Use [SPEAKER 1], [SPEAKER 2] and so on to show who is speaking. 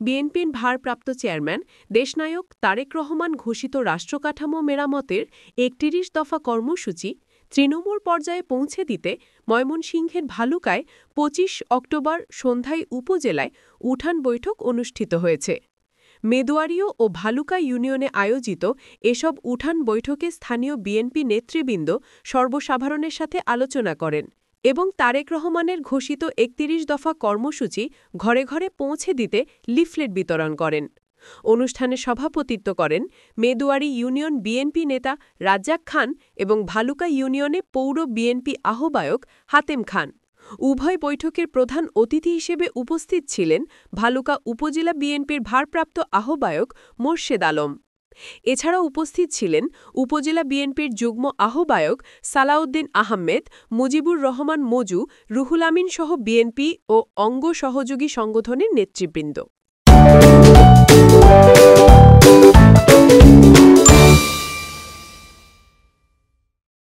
[SPEAKER 1] বিএনপির ভারপ্রাপ্ত চেয়ারম্যান দেশনায়ক তারেক রহমান ঘোষিত রাষ্ট্রকাঠামো মেরামতের ৩১ দফা কর্মসূচি তৃণমূল পর্যায়ে পৌঁছে দিতে ময়মনসিংহের ভালুকায় ২৫ অক্টোবর সন্ধ্যায় উপজেলায় উঠান বৈঠক অনুষ্ঠিত হয়েছে। মেদুয়ারীয় ও ভালুকা ইউনিয়নে আয়োজিত এসব উঠান বৈঠকে স্থানীয় বিএনপি নেতৃবৃন্দ সর্বসাধারণের সাথে আলোচনা করেন এবং তারেক রহমানের ঘোষিত ৩১ দফা কর্মসূচি ঘরে ঘরে পৌঁছে দিতে লিফলেট বিতরণ করেন। অনুষ্ঠানে সভাপতিত্ব করেন মেদুয়ারী ইউনিয়ন বিএনপি নেতা রাজ্জাক খান এবং ভালুকা ইউনিয়নে পৌর বিএনপি আহ্বায়ক হাতেম খান। উভয় বৈঠকের প্রধান অতিথি হিসেবে উপস্থিত ছিলেন ভালুকা উপজেলা বিএনপির ভারপ্রাপ্ত আহ্বায়ক মোর্শেদ আলম। এছাড়াও উপস্থিত ছিলেন উপজেলা বিএনপির যুগ্ম আহ্বায়ক সালাউদ্দিন আহমেদ, মুজিবুর রহমান মজু, রুহুল আমিন সহ বিএনপি ও অঙ্গ সহযোগী সংগঠনের নেতৃবৃন্দ।